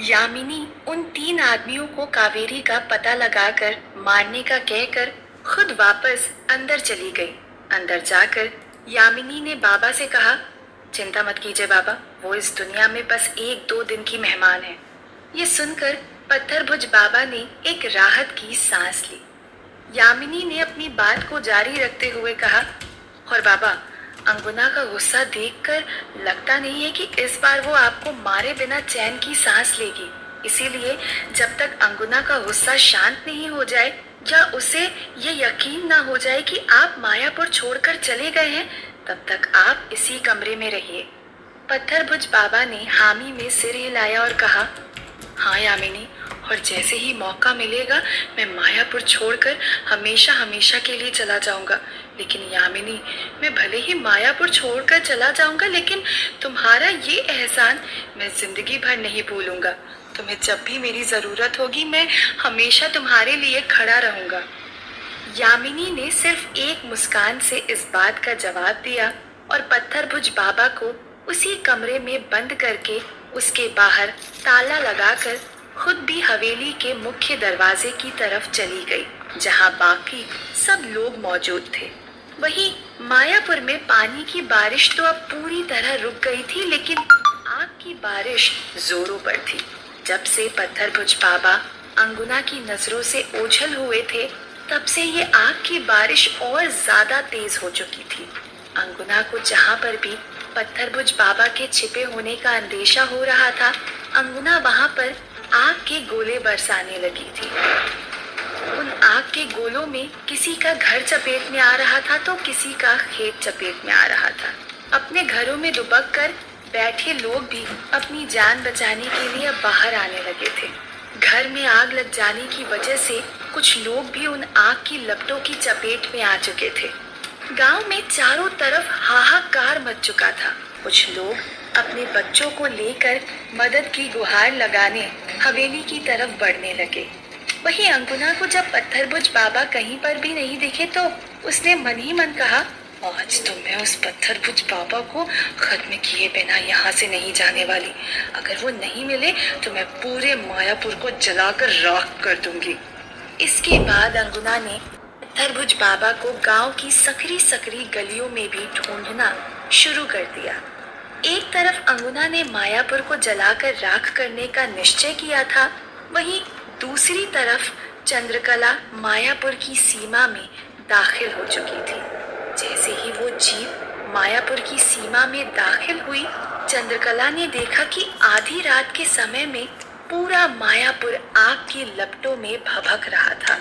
यामिनी उन 3 आदमियों को कावेरी का पता लगाकर मारने का कहकर खुद वापस अंदर चली गई। अंदर जाकर यामिनी ने बाबा से कहा, चिंता मत कीजिए बाबा, वो इस दुनिया में बस 1-2 दिन की मेहमान है। ये सुनकर पत्थरभुज बाबा ने एक राहत की सांस ली। यामिनी ने अपनी बात को जारी रखते हुए कहा, और बाबा, अंगुना का गुस्सा देखकर लगता नहीं है कि इस बार वो आपको मारे बिना चैन की सांस लेगी। इसीलिए जब तक अंगुना का गुस्सा शांत नहीं हो जाए या उसे ये यकीन ना हो जाए कि आप मायापुर छोड़कर चले गए हैं, तब तक आप इसी कमरे में रहिए। पत्थरभुज बाबा ने हामी में सिर हिलाया और कहा, हाँ यामिनी, और जैसे ही मौका मिलेगा मैं मायापुर छोड़कर हमेशा हमेशा के लिए चला जाऊंगा। लेकिन यामिनी, मैं भले ही मायापुर छोड़कर चला जाऊंगा, लेकिन तुम्हारा ये एहसान मैं जिंदगी भर नहीं भूलूंगा। तुम्हें जब भी मेरी जरूरत होगी मैं हमेशा तुम्हारे लिए खड़ा रहूंगा। यामिनी ने सिर्फ एक मुस्कान से इस बात का जवाब दिया और पत्थरभुज बाबा को उसी कमरे में बंद करके उसके बाहर ताला लगाकर खुद भी हवेली के मुख्य दरवाजे की तरफ चली गई, जहां बाकी सब लोग मौजूद थे। वहीं मायापुर में पानी की बारिश तो अब पूरी तरह रुक गई थी, लेकिन आग की बारिश जोरों पर थी। जब से पत्थरभुज बाबा अंगुना की नजरों से ओझल हुए थे, तब से ये आग की बारिश और ज्यादा तेज हो चुकी थी। अंगुना को जहां पर भी पत्थरभुज बाबा के छिपे होने का अंदेशा हो रहा था, अंगुना वहां पर आग के गोले बरसाने लगी थी। उन आग के गोलों में किसी का घर चपेट में आ रहा था तो किसी का खेत चपेट में आ रहा था। अपने घरों में दुबक कर बैठे लोग भी अपनी जान बचाने के लिए अब बाहर आने लगे थे। घर में आग लग जाने की वजह से कुछ लोग भी उन आग की लपटों की चपेट में आ चुके थे। गांव में चारों तरफ हाहाकार मच चुका था। कुछ लोग अपने बच्चों को लेकर मदद की गुहार लगाने हवेली की तरफ बढ़ने लगे। वहीं अंगुना को जब पत्थरभुज बाबा कहीं पर भी नहीं दिखे तो उसने मन ही मन कहा, आज तो मैं उस पत्थरभुज बाबा को खत्म किए बिना यहाँ से नहीं जाने वाली। अगर वो नहीं मिले तो मैं पूरे मायापुर को जलाकर राख कर दूंगी। इसके बाद अंगुना ने पत्थरभुज बाबा को गांव की सकरी सकरी गलियों में भी ढूंढना शुरू कर दिया। एक तरफ अंगुना ने मायापुर को जलाकर राख करने का निश्चय किया था, वहीं दूसरी तरफ चंद्रकला मायापुर की सीमा में दाखिल हो चुकी थी। जैसे ही वो जीप मायापुर की सीमा में दाखिल हुई, चंद्रकला ने देखा कि आधी रात के समय में पूरा मायापुर आग की लपटों में भभक रहा था।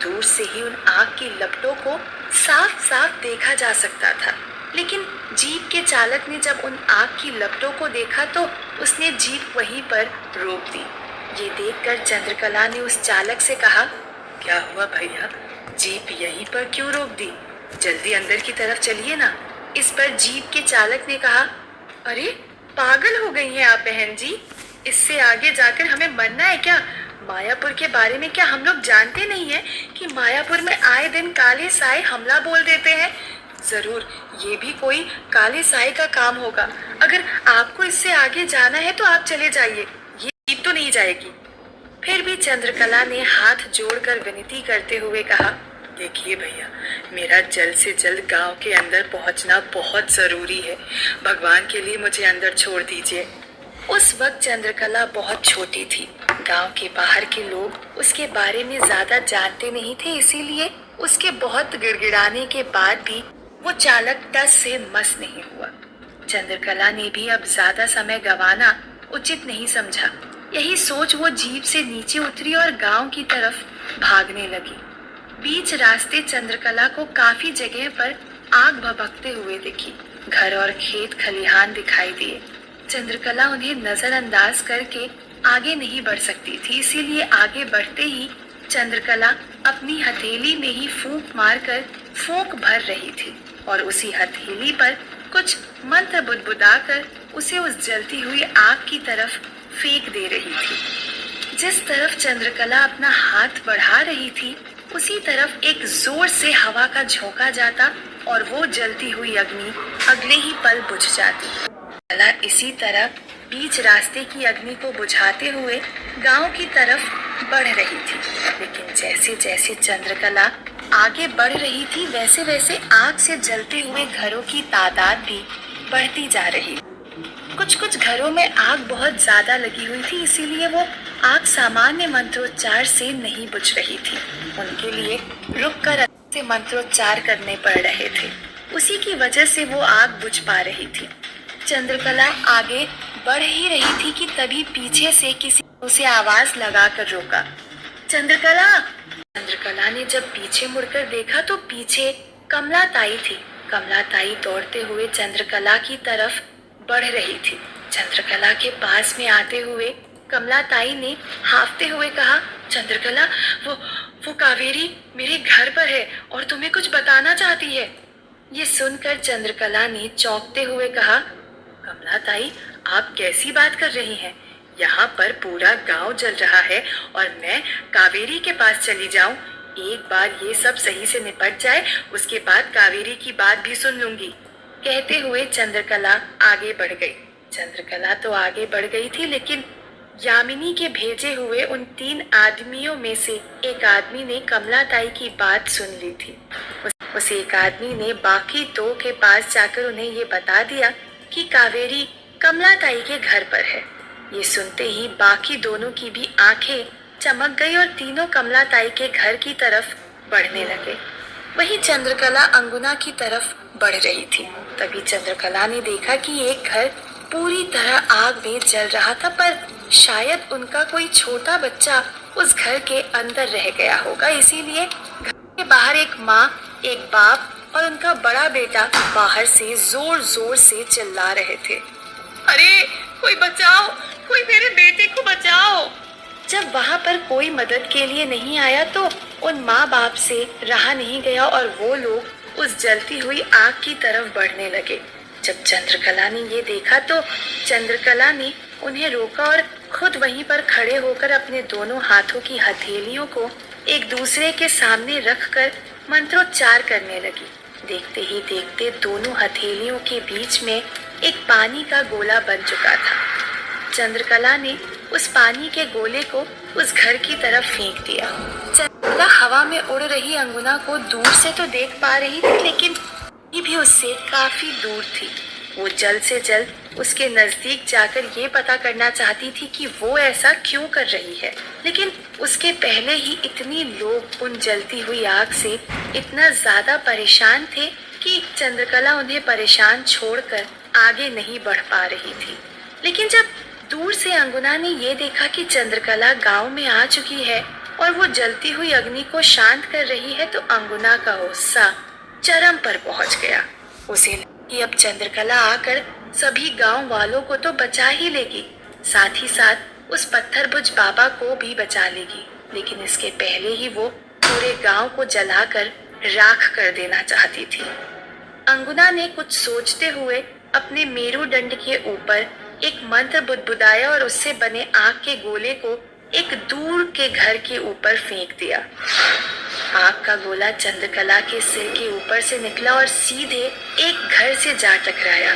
दूर से ही उन आग की लपटों को साफ साफ देखा जा सकता था, लेकिन जीप के चालक ने जब उन आग की लपटों को देखा तो उसने जीप वहीं पर रोक दी। ये देखकर चंद्रकला ने उस चालक से कहा, क्या हुआ भैया, जीप यहीं पर क्यों रोक दी? जल्दी अंदर की तरफ चलिए ना। इस पर जीप के चालक ने कहा, अरे पागल हो गई हैं आप बहन जी, इससे आगे जाकर हमें मरना है क्या? मायापुर के बारे में क्या हम लोग जानते नहीं है कि मायापुर में आए दिन काले साए हमला बोल देते हैं? जरूर ये भी कोई काले साए का काम होगा। अगर आपको इससे आगे जाना है तो आप चले जाइए, ये जीप तो नहीं जाएगी। फिर भी चंद्रकला ने हाथ जोड़कर विनती करते हुए कहा, देखिए भैया, मेरा जल्द से जल्द गांव के अंदर पहुंचना बहुत जरूरी है। भगवान के लिए मुझे अंदर छोड़ दीजिए। उस वक्त चंद्रकला बहुत छोटी थी। गांव के बाहर के लोग उसके बारे में ज्यादा जानते नहीं थे, इसीलिए उसके बहुत गिड़गिड़ाने के बाद भी वो चालक टस से मस नहीं हुआ। चंद्रकला ने भी अब ज्यादा समय गंवाना उचित नहीं समझा। यही सोच वो जीप से नीचे उतरी और गांव की तरफ भागने लगी। बीच रास्ते चंद्रकला को काफी जगह पर आग भभकते हुए दिखी। घर और खेत खलिहान दिखाई दिए। चंद्रकला उन्हें नजरअंदाज करके आगे नहीं बढ़ सकती थी, इसीलिए आगे बढ़ते ही चंद्रकला अपनी हथेली में ही फूंक मारकर फूंक भर रही थी और उसी हथेली पर कुछ मंत्र बुदबुदाकर उसे उस जलती हुई आग की तरफ फेंक दे रही थी। जिस तरफ चंद्रकला अपना हाथ बढ़ा रही थी, उसी तरफ एक जोर से हवा का झोंका जाता और वो जलती हुई अग्नि अगले ही पल बुझ जाती। कला इसी तरह बीच रास्ते की अग्नि को बुझाते हुए गांव की तरफ बढ़ रही थी। लेकिन जैसे जैसे चंद्रकला आगे बढ़ रही थी वैसे वैसे आग से जलते हुए घरों की तादाद भी बढ़ती जा रही। कुछ कुछ घरों में आग बहुत ज्यादा लगी हुई थी, इसीलिए वो आग सामान्य मंत्रोच्चार से नहीं बुझ रही थी। उनके लिए रुककर से मंत्रोच्चार करने पड़ रहे थे। उसी की वजह से वो आग बुझ पा रही थी। चंद्रकला आगे बढ़ ही रही थी कि तभी पीछे से किसी ने उसे आवाज लगाकर रोका। चंद्रकला! चंद्रकला ने जब पीछे मुड़कर देखा तो पीछे कमला ताई थी। कमला ताई दौड़ते हुए चंद्रकला की तरफ बढ़ रही थी। चंद्रकला के पास में आते हुए कमला ताई ने हांफते हुए कहा, चंद्रकला, वो कावेरी मेरे घर पर है और तुम्हें कुछ बताना चाहती है। ये सुनकर चंद्रकला ने चौंकते हुए कहा, कमला ताई, आप कैसी बात कर रही हैं? यहाँ पर पूरा गांव जल रहा है और मैं कावेरी के पास चली जाऊं? एक बार ये सब सही से निपट जाए, उसके बाद कावेरी की बात भी सुन लूंगी। कहते हुए चंद्रकला आगे बढ़ गई। चंद्रकला तो आगे बढ़ गई थी, लेकिन यामिनी के भेजे हुए उन 3 आदमियों में से एक आदमी ने कमला ताई की बात सुन ली थी। उस एक आदमी ने बाकी 2 के पास जाकर उन्हें ये बता दिया कि कावेरी कमला ताई के घर पर है। ये सुनते ही बाकी दोनों की भी आंखें चमक गई और तीनों कमला ताई के घर की तरफ बढ़ने लगे। वहीं चंद्रकला अंगुना की तरफ बढ़ रही थी। तभी चंद्रकला ने देखा कि एक घर पूरी तरह आग में जल रहा था, पर शायद उनका कोई छोटा बच्चा उस घर के अंदर रह गया होगा, इसीलिए घर के बाहर एक माँ, एक बाप और उनका बड़ा बेटा बाहर से जोर जोर से चिल्ला रहे थे, अरे कोई बचाओ, कोई मेरे बेटे को बचाओ। जब वहां पर कोई मदद के लिए नहीं आया तो उन माँ बाप से रहा नहीं गया और वो लोग उस जलती हुई आग की तरफ बढ़ने लगे। जब चंद्रकला ने ये देखा तो चंद्रकला ने उन्हें रोका और खुद वहीं पर खड़े होकर अपने दोनों हाथों की हथेलियों को एक दूसरे के सामने रखकर मंत्रोच्चार करने लगी। देखते ही देखते दोनों हथेलियों के बीच में एक पानी का गोला बन चुका था। चंद्रकला ने उस पानी के गोले को उस घर की तरफ फेंक दिया। चंद्रकला हवा में उड़ रही अंगुना को दूर से तो देख पा रही थी, लेकिन ये भी उससे काफी दूर थी। वो जल्द से जल्द उसके नजदीक जाकर ये पता करना चाहती थी कि वो ऐसा क्यों कर रही है, लेकिन उसके पहले ही इतने लोग उन जलती हुई आग से इतना ज्यादा परेशान थे कि चंद्रकला उन्हें परेशान छोड़कर आगे नहीं बढ़ पा रही थी। लेकिन जब दूर से अंगुना ने ये देखा कि चंद्रकला गांव में आ चुकी है और वो जलती हुई अग्नि को शांत कर रही है, तो अंगुना का गुस्सा चरम पर पहुंच गया। उसे लगा कि अब चंद्रकला आकर सभी गांव वालों को तो बचा ही लेगी, साथ ही साथ उस पत्थरभुज बाबा को भी बचा लेगी। लेकिन इसके पहले ही वो पूरे गांव को जलाकर राख कर देना चाहती थी। अंगुना ने कुछ सोचते हुए अपने मेरुदंड के ऊपर एक मंत्र बुदबुदाया और उससे बने आग के गोले को एक दूर के घर के ऊपर फेंक दिया। आग का गोला चंद्रकला के सिर के ऊपर से निकला और सीधे एक घर से जा टकराया।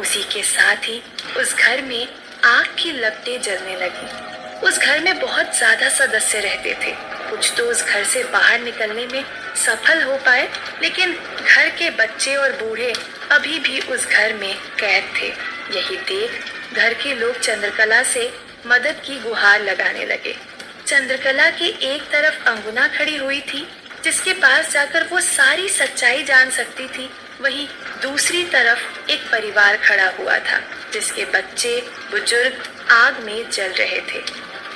उसी के साथ ही उस घर में आग की लपटें जलने लगी। उस घर में बहुत ज्यादा सदस्य रहते थे। कुछ तो उस घर से बाहर निकलने में सफल हो पाए, लेकिन घर के बच्चे और बूढ़े अभी भी उस घर में कैद थे। यही देख घर के लोग चंद्रकला से मदद की गुहार लगाने लगे। चंद्रकला के एक तरफ अंगुना खड़ी हुई थी, जिसके पास जाकर वो सारी सच्चाई जान सकती थी। वहीं दूसरी तरफ एक परिवार खड़ा हुआ था, जिसके बच्चे बुजुर्ग आग में जल रहे थे।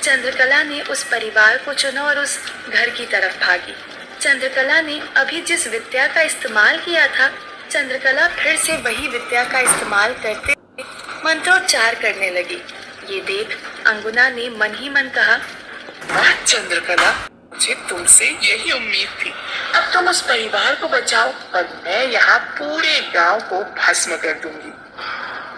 चंद्रकला ने उस परिवार को चुना और उस घर की तरफ भागी। चंद्रकला ने अभी जिस विद्या का इस्तेमाल किया था, चंद्रकला फिर से वही विद्या का इस्तेमाल करते मंत्रोच्चार करने लगी। ये देख अंगुना ने मन ही मन कहा, वाह चंद्रकला, मुझे तुमसे यही उम्मीद थी। अब तुम उस परिवार को बचाओ और मैं यहाँ पूरे गांव को भस्म कर दूंगी।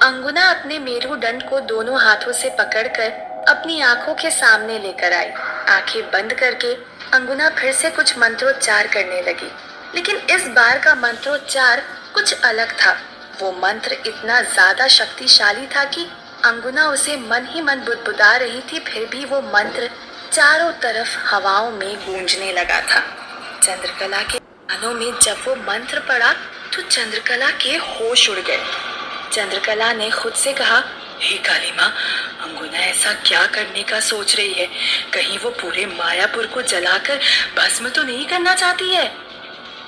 अंगुना अपने मेरुदंड को दोनों हाथों से पकड़कर अपनी आंखों के सामने लेकर आई। आंखें बंद करके अंगुना फिर से कुछ मंत्रोच्चार करने लगी, लेकिन इस बार का मंत्रोच्चार कुछ अलग था। वो मंत्र इतना ज्यादा शक्तिशाली था कि अंगुना उसे मन ही मन बुदबुदा रही थी, फिर भी वो मंत्र चारों तरफ हवाओं में गूंजने लगा था। चंद्रकला के कानों में जब वो मंत्र पड़ा तो चंद्रकला के होश उड़ गए। चंद्रकला ने खुद से कहा, हे काली माँ, अंगुना ऐसा क्या करने का सोच रही है? कहीं वो पूरे मायापुर को जलाकर भस्म तो नहीं करना चाहती है?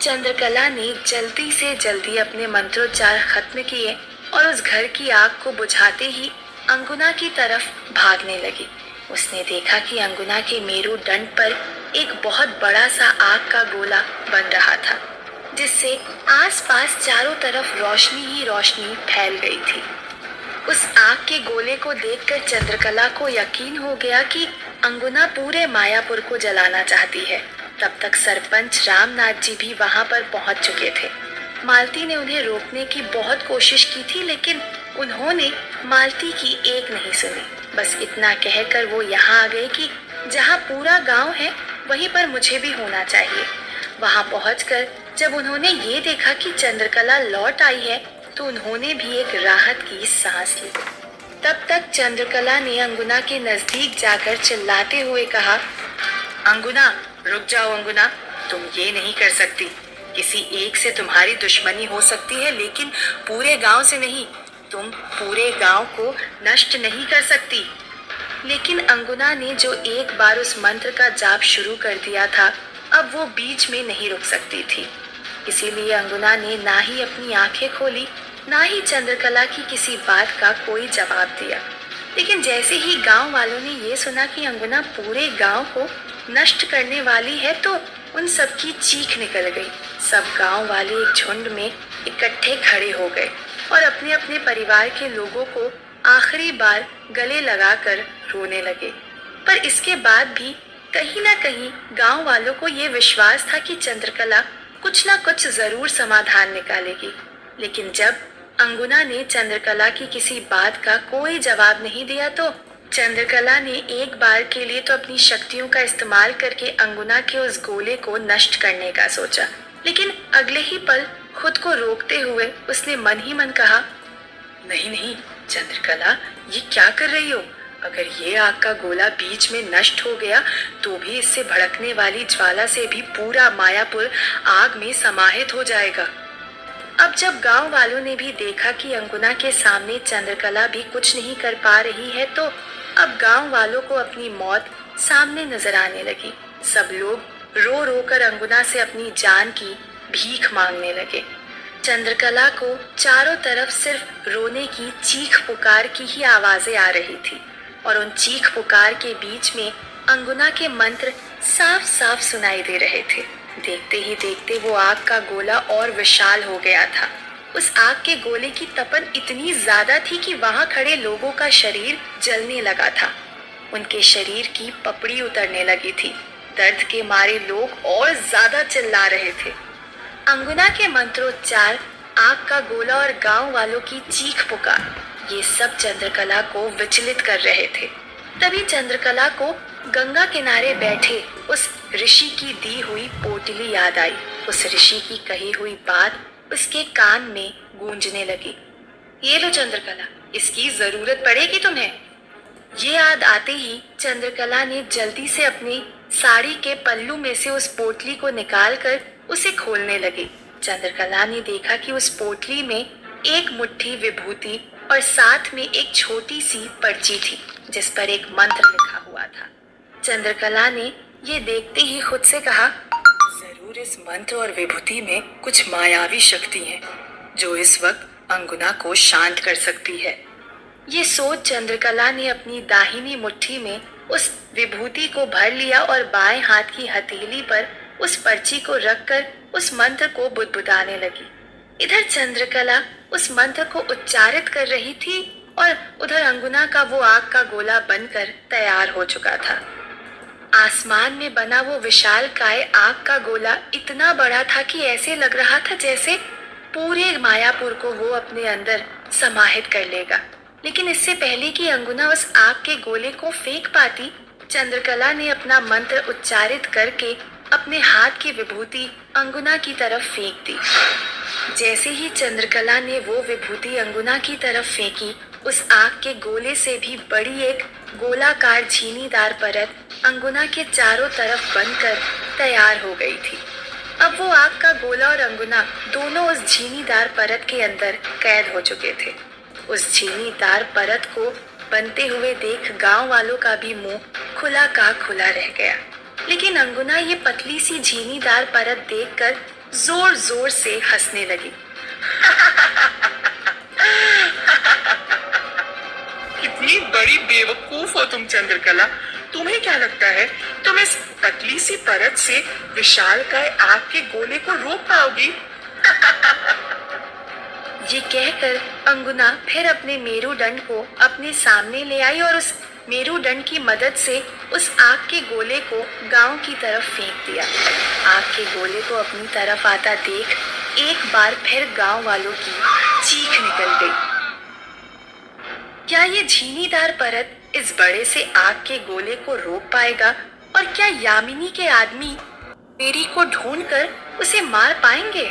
चंद्रकला ने जल्दी से जल्दी अपने मंत्रोच्चार खत्म किए और उस घर की आग को बुझाते ही अंगुना की तरफ भागने लगी। उसने देखा कि अंगुना के मेरुदंड पर एक बहुत बड़ा सा आग का गोला बन रहा था, जिससे आसपास चारों तरफ रोशनी ही रोशनी फैल गई थी। उस आग के गोले को देखकर चंद्रकला को यकीन हो गया कि अंगुना पूरे मायापुर को जलाना चाहती है। तब तक सरपंच रामनाथ जी भी वहां पर पहुंच चुके थे। मालती ने उन्हें रोकने की बहुत कोशिश की थी, लेकिन उन्होंने मालती की एक नहीं सुनी। बस इतना कहकर वो यहाँ आ गए कि जहाँ पूरा गांव है वहीं पर मुझे भी होना चाहिए। वहां पहुंचकर जब उन्होंने ये देखा कि चंद्रकला लौट आई है तो उन्होंने भी एक राहत की सांस ली। तब तक चंद्रकला ने अंगुना के नजदीक जाकर चिल्लाते हुए कहा, अंगुना, रुक जाओ अंगुना, तुम ये नहीं कर सकती। किसी एक से तुम्हारी दुश्मनी हो सकती है, लेकिन पूरे गांव से नहीं। तुम पूरे गांव को नष्ट नहीं कर सकती। लेकिन अंगुना ने जो एक बार उस मंत्र का जाप शुरू कर दिया था, अब वो बीच में नहीं रुक सकती थी। इसीलिए अंगुना ने ना ही अपनी आंखें खोली, ना ही चंद्रकला की किसी बात का कोई जवाब दिया। लेकिन जैसे ही गांव वालों ने ये सुना कि अंगुना पूरे गांव को नष्ट करने वाली है तो उन सबकी चीख निकल गई। सब गांव वाले एक झुंड में इकट्ठे खड़े हो गए और अपने अपने परिवार के लोगों को आखिरी बार गले लगाकर रोने लगे। पर इसके बाद भी कहीं ना कहीं गांव वालों को ये विश्वास था कि चंद्रकला कुछ ना कुछ जरूर समाधान निकालेगी। लेकिन जब अंगुना ने चंद्रकला की किसी बात का कोई जवाब नहीं दिया तो चंद्रकला ने एक बार के लिए तो अपनी शक्तियों का इस्तेमाल करके अंगुना के उस गोले को नष्ट करने का सोचा। लेकिन अगले ही पल खुद को रोकते हुए उसने मन ही मन कहा, नहीं नहीं चंद्रकला, ये क्या कर रही हो? अगर ये आग का गोला बीच में नष्ट हो गया तो भी इससे भड़कने वाली ज्वाला से भी पूरा मायापुर आग में समाहित हो जाएगा। अब जब गांव वालों ने भी देखा कि अंगुना के सामने चंद्रकला भी कुछ नहीं कर पा रही है तो अब गांव वालों को अपनी मौत सामने नजर आने लगी। सब लोग रो रो कर अंगुना से अपनी जान की भीख मांगने लगे। चंद्रकला को चारों तरफ सिर्फ रोने की चीख पुकार की ही आवाजें आ रही थी और उन चीख पुकार के बीच में अंगुना के मंत्र साफ साफ सुनाई दे रहे थे। देखते ही देखते वो आग का गोला और विशाल हो गया था। उस आग के गोले की तपन इतनी ज्यादा थी कि वहां खड़े लोगों का शरीर जलने लगा था। उनके शरीर की पपड़ी उतरने लगी थी। दर्द के मारे लोग और ज्यादा चिल्ला रहे थे। अंगुना के मंत्रोच्चार, आग का गोला और गांव वालों की चीख पुकार, ये सब चंद्रकला को विचलित कर रहे थे। तभी चंद्रकला को गंगा किनारे बैठे उस ऋषि की दी हुई पोटली याद आई। उस ऋषि की कही हुई बात उसके कान में गूंजने लगी। ये लो चंद्रकला, इसकी जरूरत पड़ेगी तुम्हें। ये याद आते ही चंद्रकला ने जल्दी से अपनी साड़ी के पल्लू में से उस पोटली को निकालकर उसे खोलने लगी। चंद्रकला ने देखा कि उस पोटली में एक मुट्ठी विभूति और साथ में एक छोटी सी पर्ची थी जिस पर एक मंत्र लिखा हुआ था। चंद्रकला ने ये देखते ही खुद से कहा, जरूर इस मंत्र और विभूति में कुछ मायावी शक्ति है जो इस वक्त अंगुना को शांत कर सकती है। ये सोच चंद्रकला ने अपनी दाहिनी मुट्ठी में उस विभूति को भर लिया और बाएं हाथ की हथेली पर उस पर्ची को रखकर उस मंत्र को बुदबुदाने लगी। इधर चंद्रकला उस मंत्र को उच्चारित कर रही थी और उधर अंगुना का वो आग का गोला बनकर तैयार हो चुका था। आसमान में बना वो विशालकाय आग का गोला इतना बड़ा था कि ऐसे लग रहा था जैसे पूरे मायापुर को वो अपने अंदर समाहित कर लेगा। लेकिन इससे पहले कि अंगुना उस आग के गोले को फेंक पाती, चंद्रकला ने अपना मंत्र उच्चारित करके अपने हाथ की विभूति अंगुना की तरफ फेंक दी। जैसे ही चंद्रकला ने वो विभूति अंगुना की तरफ फेंकी, उस आग के गोले से भी बड़ी एक गोलाकार झीनीदार परत अंगुना के चारों तरफ बनकर तैयार हो गई थी। अब वो आग का गोला और अंगुना दोनों उस झीनीदार परत के अंदर कैद हो चुके थे। उस झीनीदार परत को बनते हुए देख गांव वालों का भी मुंह खुला का खुला रह गया। लेकिन अंगुना ये पतली सी झीनीदार परत देखकर जोर जोर से हंसने लगी। कितनी बड़ी बेवकूफ हो तुम चंद्रकला। तुम्हें क्या लगता है तुम इस पतली सी परत से विशालकाय आग के गोले को रोक पाओगी? ये कहकर अंगुना फिर अपने मेरुदंड को अपने सामने ले आई और उस मेरुदंड की मदद से उस आग के गोले को गांव की तरफ फेंक दिया। आग के गोले को अपनी तरफ आता देख एक बार फिर गांव वालों की चीख निकल गई। क्या ये झीनीदार परत इस बड़े से आग के गोले को रोक पाएगा? और क्या यामिनी के आदमी मेरी को ढूंढकर उसे मार पाएंगे?